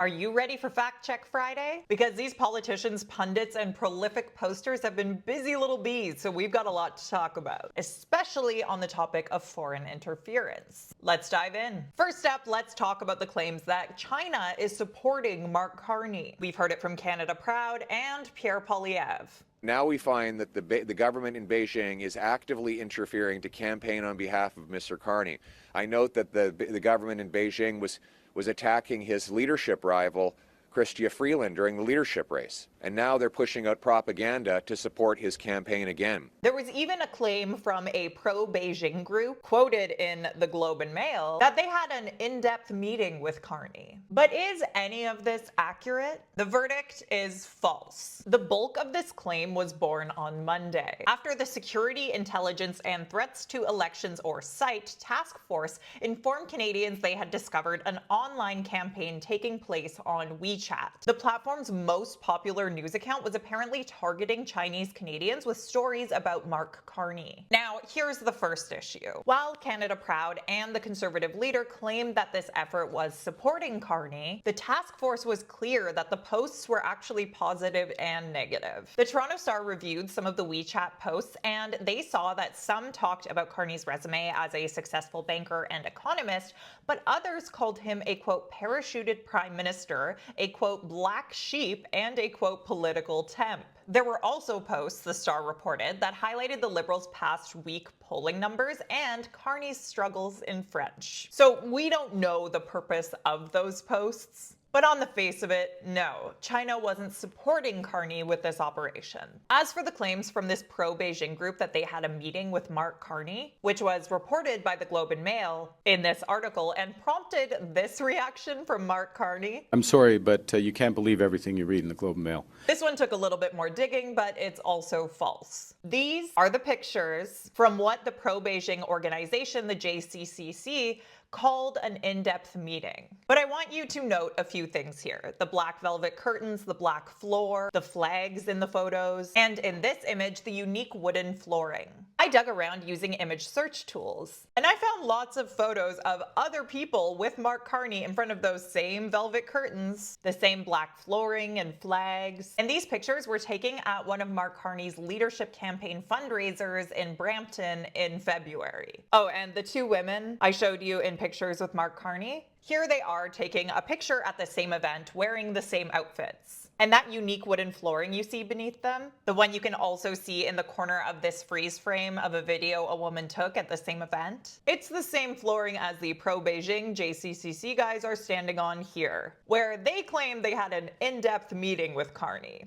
Are you ready for Fact Check Friday? Because these politicians, pundits, and prolific posters have been busy little bees, so we've got a lot to talk about, especially on the topic of foreign interference. Let's dive in. First up, let's talk about the claims that China is supporting Mark Carney. We've heard it from Canada Proud and Pierre Poilievre. Now we find that the government in Beijing is actively interfering to campaign on behalf of Mr. Carney. I note that the government in Beijing was attacking his leadership rival, Chrystia Freeland, during the leadership race. And now they're pushing out propaganda to support his campaign again. There was even a claim from a pro-Beijing group, quoted in the Globe and Mail, that they had an in-depth meeting with Carney. But is any of this accurate? The verdict is false. The bulk of this claim was born on Monday, after the Security, Intelligence, and Threats to Elections, or SITE, task force informed Canadians they had discovered an online campaign taking place on WeChat. The platform's most popular news account was apparently targeting Chinese Canadians with stories about Mark Carney. Now, here's the first issue. While Canada Proud and the Conservative leader claimed that this effort was supporting Carney, the task force was clear that the posts were actually positive and negative. The Toronto Star reviewed some of the WeChat posts, and they saw that some talked about Carney's resume as a successful banker and economist, but others called him a, quote, parachuted prime minister, a, quote, black sheep, and a, quote, political temp. There were also posts, the Star reported, that highlighted the Liberals' past week polling numbers and Carney's struggles in French. So we don't know the purpose of those posts. But on the face of it, no, China wasn't supporting Carney with this operation. As for the claims from this pro-Beijing group that they had a meeting with Mark Carney, which was reported by the Globe and Mail in this article and prompted this reaction from Mark Carney. I'm sorry, but you can't believe everything you read in the Globe and Mail. This one took a little bit more digging, but it's also false. These are the pictures from what the pro-Beijing organization, the JCCC, called an in-depth meeting. But I want you to note a few things here. The black velvet curtains, the black floor, the flags in the photos, and in this image, the unique wooden flooring. I dug around using image search tools, and I found lots of photos of other people with Mark Carney in front of those same velvet curtains, the same black flooring and flags. And these pictures were taken at one of Mark Carney's leadership campaign fundraisers in Brampton in February. Oh, and the two women I showed you in pictures with Mark Carney, here they are taking a picture at the same event wearing the same outfits. And that unique wooden flooring you see beneath them, the one you can also see in the corner of this freeze frame of a video a woman took at the same event, it's the same flooring as the pro-Beijing JCCC guys are standing on here, where they claim they had an in-depth meeting with Carney.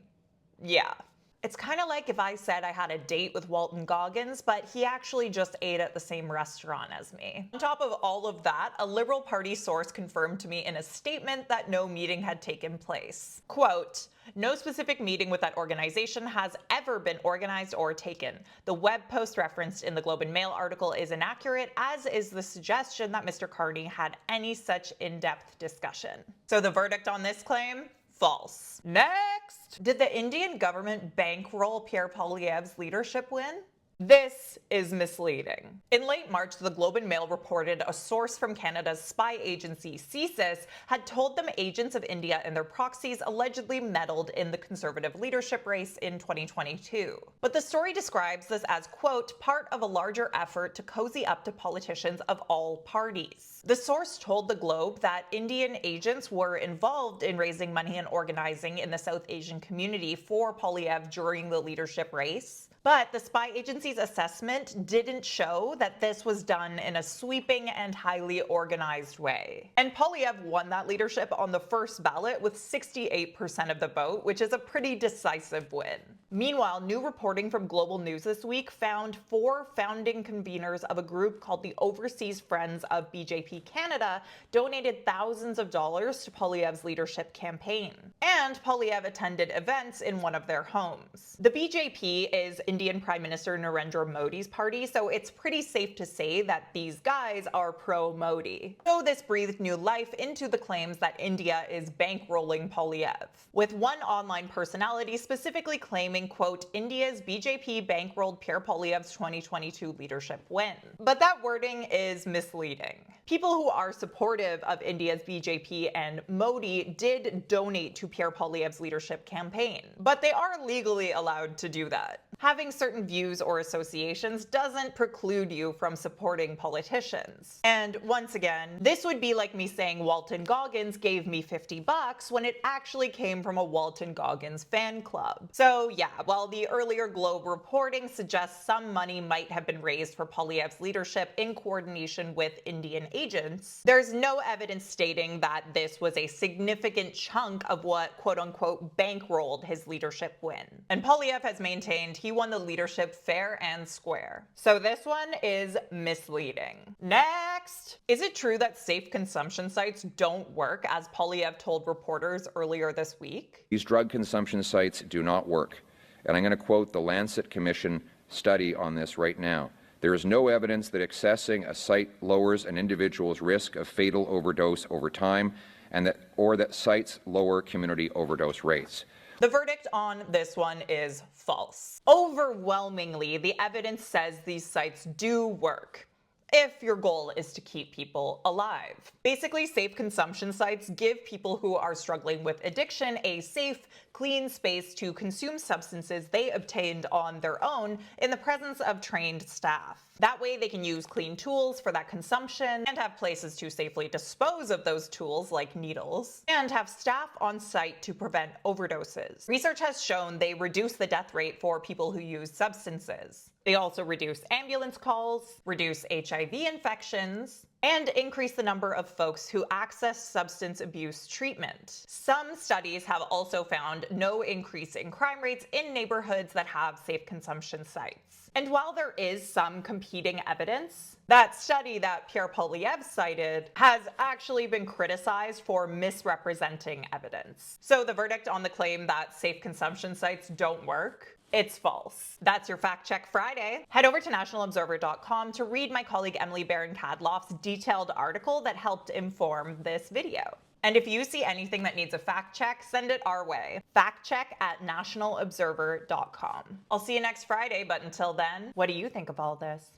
Yeah. It's kind of like if I said I had a date with Walton Goggins, but he actually just ate at the same restaurant as me. On top of all of that, a Liberal Party source confirmed to me in a statement that no meeting had taken place. Quote, no specific meeting with that organization has ever been organized or taken. The web post referenced in the Globe and Mail article is inaccurate, as is the suggestion that Mr. Carney had any such in-depth discussion. So the verdict on this claim? False. Next! Did the Indian government bankroll Pierre Poilievre's leadership win? This is misleading. In late March, the Globe and Mail reported a source from Canada's spy agency, CSIS, had told them agents of India and their proxies allegedly meddled in the Conservative leadership race in 2022. But the story describes this as, quote, part of a larger effort to cozy up to politicians of all parties. The source told the Globe that Indian agents were involved in raising money and organizing in the South Asian community for Poilievre during the leadership race. But the spy agency's assessment didn't show that this was done in a sweeping and highly organized way. And Poilievre won that leadership on the first ballot with 68% of the vote, which is a pretty decisive win. Meanwhile, new reporting from Global News this week found 4 founding conveners of a group called the Overseas Friends of BJP Canada donated thousands of dollars to Poilievre's leadership campaign. And Poilievre attended events in one of their homes. The BJP is Indian Prime Minister Narendra Modi's party, so it's pretty safe to say that these guys are pro-Modi. So this breathed new life into the claims that India is bankrolling Poilievre, with one online personality specifically claiming, quote, India's BJP bankrolled Pierre Poilievre's 2022 leadership win. But that wording is misleading. People who are supportive of India's BJP and Modi did donate to Pierre Poilievre's leadership campaign, but they are legally allowed to do that. Having certain views or associations doesn't preclude you from supporting politicians. And once again, this would be like me saying Walton Goggins gave me $50 when it actually came from a Walton Goggins fan club. So yeah, while the earlier Globe reporting suggests some money might have been raised for Poilievre's leadership in coordination with Indian agents, there's no evidence stating that this was a significant chunk of what quote-unquote bankrolled his leadership win. And Poilievre has maintained he won the leadership fair and square. So this one is misleading. Next! Is it true that safe consumption sites don't work, as Poilievre told reporters earlier this week? These drug consumption sites do not work. And I'm going to quote the Lancet Commission study on this right now. There is no evidence that accessing a site lowers an individual's risk of fatal overdose over time, and that sites lower community overdose rates. The verdict on this one is false. Overwhelmingly, the evidence says these sites do work, if your goal is to keep people alive. Basically, safe consumption sites give people who are struggling with addiction a safe, clean space to consume substances they obtained on their own in the presence of trained staff. That way they can use clean tools for that consumption and have places to safely dispose of those tools, like needles, and have staff on site to prevent overdoses. Research has shown they reduce the death rate for people who use substances. They also reduce ambulance calls, reduce HIV infections, and increase the number of folks who access substance abuse treatment. Some studies have also found no increase in crime rates in neighborhoods that have safe consumption sites. And while there is some competing evidence, that study that Pierre Poilievre cited has actually been criticized for misrepresenting evidence. So the verdict on the claim that safe consumption sites don't work, it's false. That's your Fact Check Friday. Head over to nationalobserver.com to read my colleague Emily Barron-Kadloff's detailed article that helped inform this video. And if you see anything that needs a fact check, send it our way. factcheck@nationalobserver.com. I'll see you next Friday, but until then, what do you think of all this?